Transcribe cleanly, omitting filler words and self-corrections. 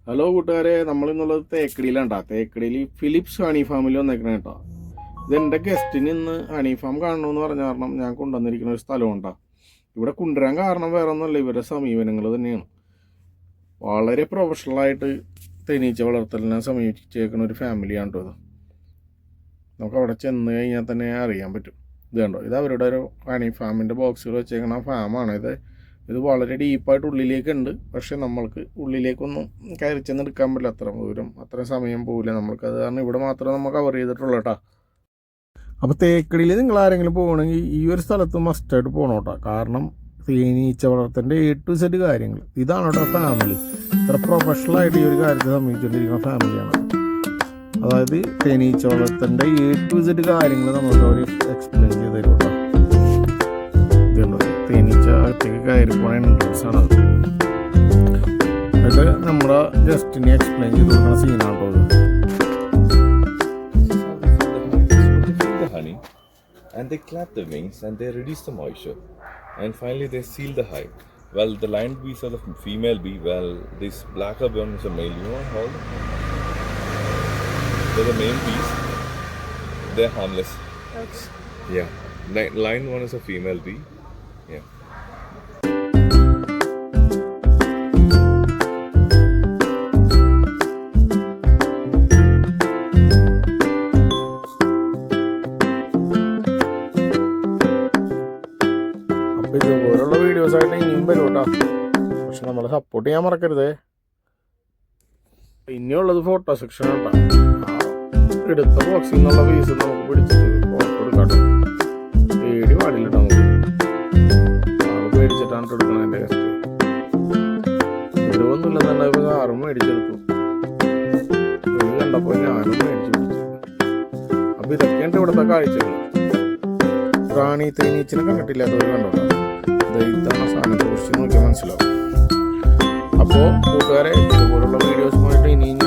Hello കൂട്ടുകാരെ, നമ്മളിന്നുള്ളത് തേക്കടിയിലാണ്ടാ. തേക്കടിയിൽ Philips honey ഫാമിൽ വന്നേക്കണേ കേട്ടോ. ഇതെൻ്റെ ഗസ്റ്റിന് ഇന്ന് ഹണി ഫാം കാണണമെന്ന് പറഞ്ഞ കാരണം ഞാൻ കൊണ്ടുവന്നിരിക്കുന്ന ഒരു സ്ഥലമുണ്ടാ. ഇവിടെ കൊണ്ടുവരാൻ കാരണം വേറെ ഒന്നുമല്ല, ഇവരുടെ സമീപനങ്ങൾ തന്നെയാണ്. വളരെ പ്രൊഫഷണലായിട്ട് തേനീച്ച വളർത്തലിനെ സമീപിച്ചേക്കുന്ന ഒരു ഫാമിലിയാണ് കേട്ടോ ഇത്. നമുക്ക് അവിടെ ചെന്ന് കഴിഞ്ഞാൽ തന്നെ അറിയാൻ പറ്റും. ഇത് കണ്ടോ, ഇത് അവരുടെ ഒരു ഹണി ഫാമിൻ്റെ ബോക്സുകൾ വെച്ചേക്കുന്ന ഫാമാണ് ഇത് വളരെ ഡീപ്പായിട്ട് ഉള്ളിലേക്കുണ്ട്. പക്ഷെ നമ്മൾക്ക് ഉള്ളിലേക്കൊന്നും കയറി ചെന്ന് എടുക്കാൻ പറ്റില്ല, അത്ര ദൂരം അത്ര സമയം പോകില്ല നമ്മൾക്ക്. അത് കാരണം ഇവിടെ മാത്രമേ നമുക്ക് കവർ ചെയ്തിട്ടുള്ളൂ കേട്ടോ. അപ്പോൾ തേക്കടിയിൽ നിങ്ങൾ ആരെങ്കിലും പോകണമെങ്കിൽ ഈ ഒരു സ്ഥലത്ത് മസ്റ്റായിട്ട് പോകണം കേട്ടോ. കാരണം തേനീച്ച വളർത്തേണ്ട A to Z കാര്യങ്ങൾ ഇതാണ് കേട്ടോ ഫാമിലി. ഇത്ര പ്രൊഫഷണലായിട്ട് ഈ ഒരു കാര്യത്തെ സമീപിച്ചുകൊണ്ടിരിക്കുന്ന ഫാമിലിയാണ്. അതായത് തേനീച്ച വളർത്തേണ്ട A to Z കാര്യങ്ങൾ നമുക്ക് അവർ എക്സ്പ്ലെയിൻ ചെയ്ത് തരും കേട്ടോ. തേനീച്ച അകത്തേക്ക് കയറി പോണ എൻട്രൻസ് ആണ് അത്. എന്നിട്ട് നമ്മുടെ ജസ്റ്റിനെ എക്സ്പ്ലെയിൻ ചെയ്ത് കൊടുക്കുന്ന സീനാണ് കേട്ടോ. Honey, and they clap the wings and they reduce the moisture, and finally they seal the hive. Well, the lined bees are the female bee. Well, this blacker one is a male. You know how they're the main bees. They're harmless. Okay. Yeah, lined one is a female bee. Yeah. അപ്പോൾ ഇതുപോലുള്ള വീഡിയോസായിട്ട് ഇനിയും വരും കേട്ടോ. പക്ഷെ നമ്മളെ support ചെയ്യാൻ മറക്കരുതേ. ഇനിയുള്ളത് ഫോട്ടോ സെക്ഷൻ കേട്ടോ. എടുത്ത ബോക്സിൽ നിന്നുള്ള പീസ് നമുക്ക് പിടിച്ചിട്ട് ഫോട്ടോ എടുക്കാം കേട്ടോ. പേടി പാടില്ല കേട്ടോ. നമുക്ക് പേടിച്ചിട്ടാണ് എടുക്കണം. എൻ്റെ ഗസ്റ്റ് ഒന്നുമില്ലെന്നുണ്ടായപ്പോൾ സാറും മേടിച്ചെടുത്തു. ഇത് കണ്ടപ്പോൾ ഞാനും മേടിച്ച് പിടിച്ചു. അപ്പോൾ ഇതൊക്കെയുണ്ട് ഇവിടുത്തെ കാഴ്ചകൾ. റാണി തേനീച്ചനെ കണ്ടിട്ടില്ലാത്തവർ കണ്ടോട്ടോ. ഇതാണ് സാധനത്തെ കുറിച്ച് നോക്കിയാൽ മനസ്സിലാവും. അപ്പോൾ കൂട്ടുകാരെ, ഇതുപോലുള്ള വീഡിയോസുമായിട്ട് ഇനിയും